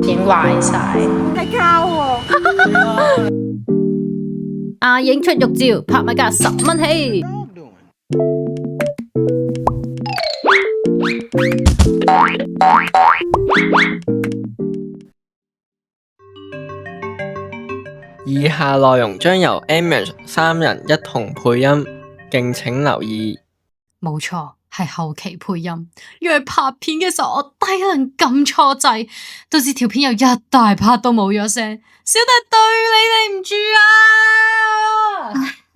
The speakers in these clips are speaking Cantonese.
影壞晒。係膠喎。阿影出玉照，拍賣價10蚊起。以下內容將由 Amish 3人一同配音，敬請留意。冇錯，係後期配音，因為拍片嘅時候我低能撳錯掣，導致條片有一大 part 都冇咗聲，小弟對你哋唔住啊！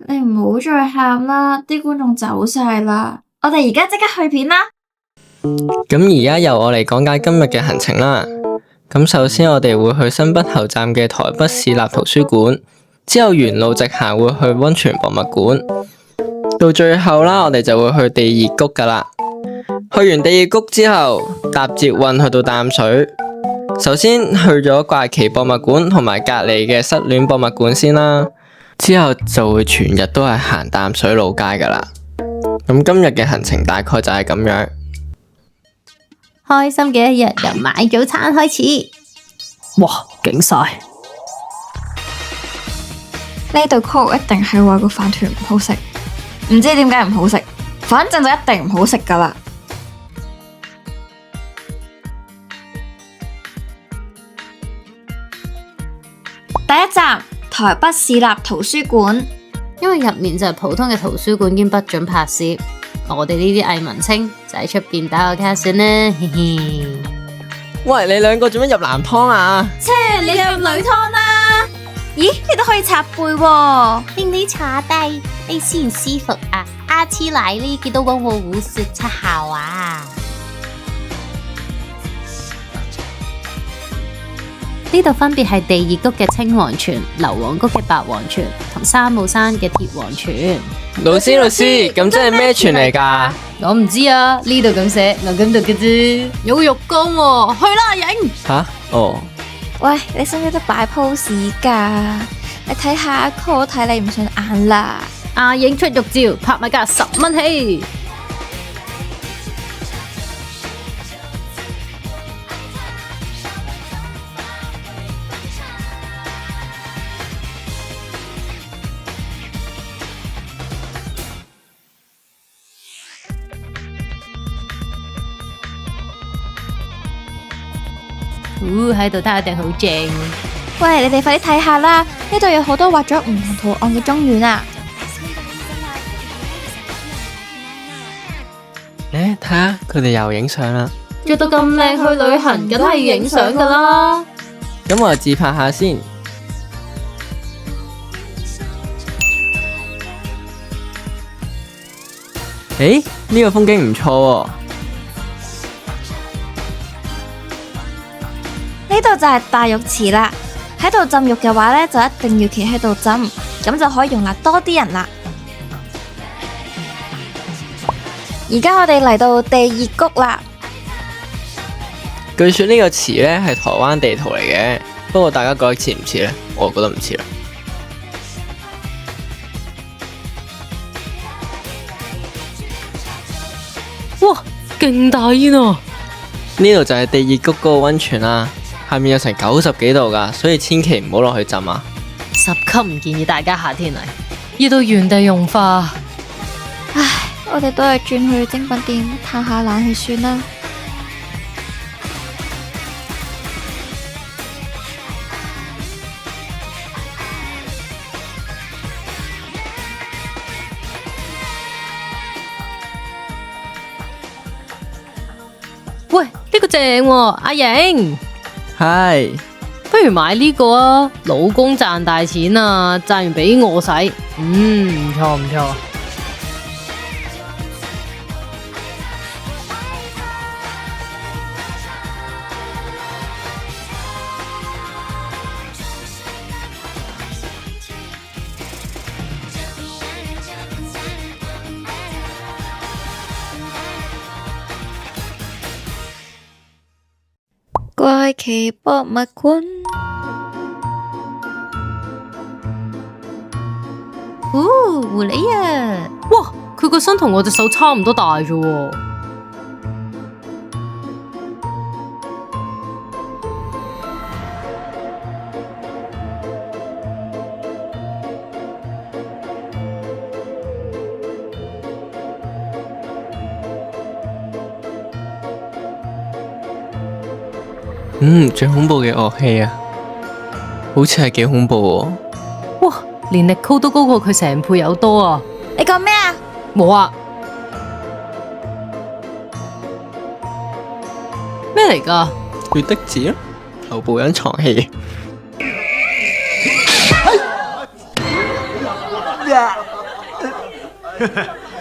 你唔好再喊啦，啲觀眾走晒啦，我哋而家即刻去片啦。咁而家由我嚟講解今日嘅行程啦。咁首先我哋會去新北頭站嘅台北市立圖書館，之後沿路直行會去溫泉博物館，到最後啦，我哋就會去地熱谷噶啦。去完地熱谷之後，搭捷運去到淡水。首先去咗怪奇博物館同埋隔籬嘅失戀博物館先啦，之後就會全日都係行淡水老街噶啦。咁今日嘅行程大概就係咁樣。開心嘅一日由買早餐開始。哇，勁晒！呢度 call 一定係話個飯團唔好食，唔知點解唔好食，反正就一定唔好食噶啦。第一站台北市立圖書館，因為入面就係普通嘅圖書館兼不准拍攝，我哋呢啲偽文青就喺出邊打個卡先啦，嘻嘻。喂，你兩個做咩入男湯啊？切，你入女湯啦！咦，你都可以插背喎。令你坐低，你舒唔舒服啊？阿黐奶呢幾多溫和胡說七校啊！呢度分別係地熱谷嘅青黃泉、硫磺谷嘅白黃泉同三帽山嘅鐵黃泉。老師，咁真係咩泉嚟㗎？我唔知啊，呢度咁寫，我咁讀嘅啫。有浴缸喎，去啦，影。吓？哦。喂，你識唔識得擺 pose 㗎？你睇下 call 睇你唔順眼啦。阿影出玉照，拍賣價10蚊起。喺度睇一定好正。喂，你哋快啲睇下啦！呢度有好多畫咗唔同圖案嘅中院啊！睇下佢哋又影相啦。着到咁靚去旅行，梗係影相噶啦。咁我就自拍下先。呢個風景唔錯喎。呢度就係大浴池啦，喺度浸浴嘅話呢，就一定要企喺度浸，咁就可以容納多啲人啦。而家我哋嚟到地熱谷啦。據說呢個池呢係台灣地圖嚟嘅，不過大家覺得似唔似呢？我覺得唔似啦。哇，勁大煙啊！呢度就係地熱谷嗰個溫泉啦。下面有成90幾度㗎，所以千祈唔好落去浸啊！10級唔建議大家夏天嚟，熱到原地融化。唉，我哋都係轉去精品店嘆下冷氣算啦。喂，呢個正喎，阿瑩。係，不如買呢個啊！老公賺大錢啊，賺完俾我使，唔錯唔錯。怪奇博物館，狐狸啊！哇，佢個身同我隻手差唔多大啫喎。最恐怖嘅樂器啊，好似係幾恐怖喎。哇，連力高都高過佢成倍有多啊！你講咩啊？冇啊，咩嚟㗎？血滴子啊，頭部隱藏器。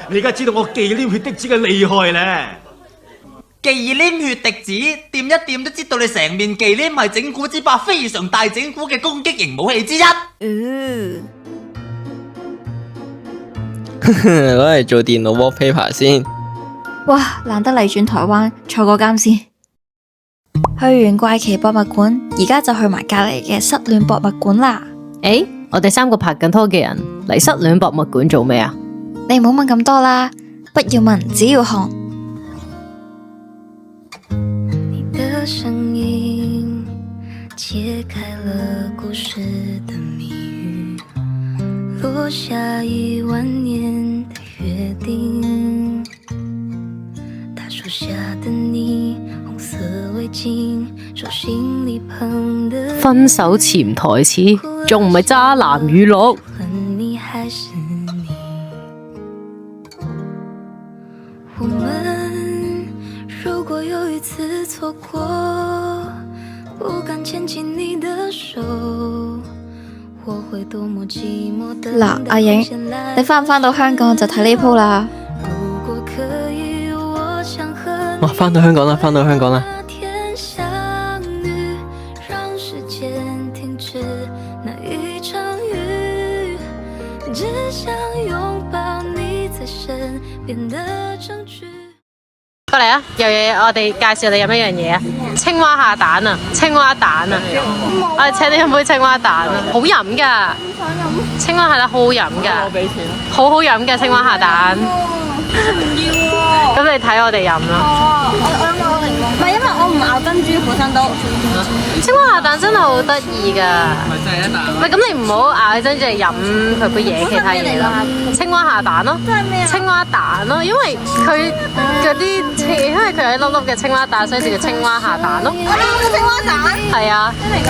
你而家知道我忌廉血滴子嘅厲害咧？忌廉血滴子，掂一掂都知道你成面忌廉係整蠱之霸非常大整蠱嘅攻擊型武器之一。攞嚟做電腦 wallpaper 先。哇，難得嚟轉台灣，坐個監先。去完怪奇博物館，而家就去埋隔籬嘅失戀博物館啦。誒，我哋3個拍緊拖嘅人嚟失戀博物館做咩啊？你唔好問咁多啦，不要問，只要看。你的聲音揭開了故事的謎語，落下10000年的約定。大樹下的你，紅色圍巾，手心裡捧的分手潛台詞，仲唔係渣男語錄？恨你還是你？我們如果有一次錯過，不敢牽起你的手，我會多麼寂寞的。嗱，阿影，你返唔返到香港就睇呢鋪啦。如果可以，我想和哇，返到香港啦，返到香港啦。那天相遇，讓時間停止那一場雨，只想擁抱你在身邊的證據。過嚟啊！有嘢我哋介紹你飲一樣嘢啊！青蛙下蛋啊！青蛙蛋啊！我哋請你飲杯青蛙蛋啊！好飲噶！青蛙下蛋好好飲噶！我俾錢。好好飲嘅青蛙下蛋。咁你睇我哋飲啦。唔係因為我唔咬珍珠本身都。青蛙下蛋真係好得意噶。唔係咁你唔好咬珍珠嚟飲佢杯嘢，其他嘢啦。青蛙下蛋咯。青蛙蛋咯，因為佢嗰啲，因為佢有一粒粒嘅青蛙蛋，所以叫青蛙下蛋咯。我呢個青蛙蛋。係啊。真係㗎？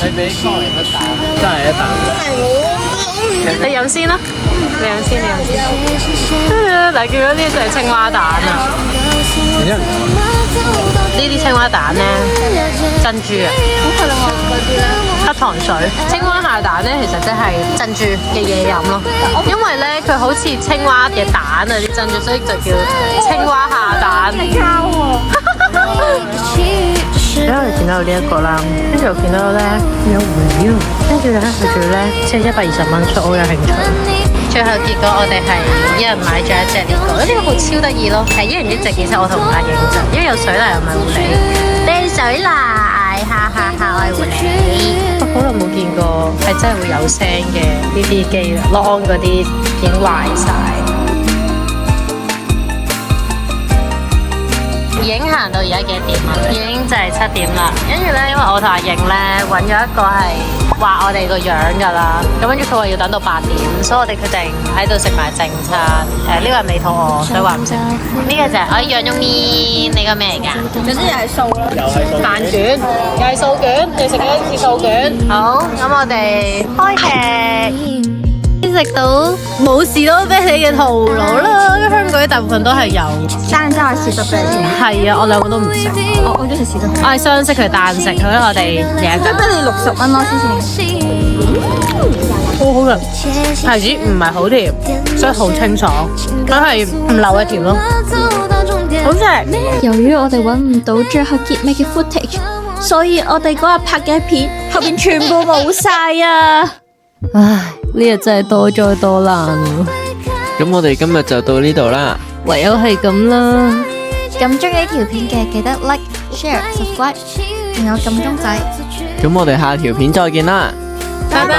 你俾康寧一啖，真係一啖。你飲先啦，你飲先，你飲先。嗱，見到呢就係青蛙蛋啊！呢啲青蛙蛋咧，珍珠啊，黑糖水。青蛙下蛋咧，其實即係珍珠嘅嘢飲咯。因為咧，佢好似青蛙嘅蛋啊啲珍珠，所以就叫青蛙下蛋。所以我哋見到呢一個啦，跟住我見到咧有回喎，跟住咧佢仲要咧即係120蚊，所以我好有興趣。最後結果我哋係一人買咗一隻呢個，呢個好超得意咯，係一人一隻，其實我同阿影就，因為有水泥又唔係狐狸，掟水泥，哈哈哈，我係狐狸。好耐冇見過係真係會有聲嘅呢啲機啦，Long 嗰啲已經壞晒。已經行到而家幾點啊？已經就係7點啦。跟住咧，因為我同阿影咧揾咗一個係畫我哋個樣噶啦，咁跟住佢話要等到8點，所以我哋決定喺度食埋正餐。呢個係未肚餓，所以話唔食。呢個就係我羊肉麵，你個咩嚟㗎？總之又係素啦。飯卷，又係素卷，你食咗一次素卷。好，咁我哋開劇。食到冇士多啤梨嘅陶爐啦，因為香港啲大部分都係有。單真係士多啤梨。係啊，我兩個都唔食。我中意食士多啤梨。我係相識佢單食，所以我哋贏一士多啤梨60蚊咯，之前。好好嘅，牌子唔係好甜，所以好清爽，佢係唔流嘅甜咯，好食。由於我哋揾唔到最後結尾嘅 footage，所以我哋嗰日拍嘅片後邊全部冇晒啊！唉，呢日真係多災多難。咁我哋今日就到呢度啦，唯有係咁啦。咁中意呢條片嘅記得 like、share、subscribe，仲有撳鐘仔。咁我哋下條片再見啦，拜拜。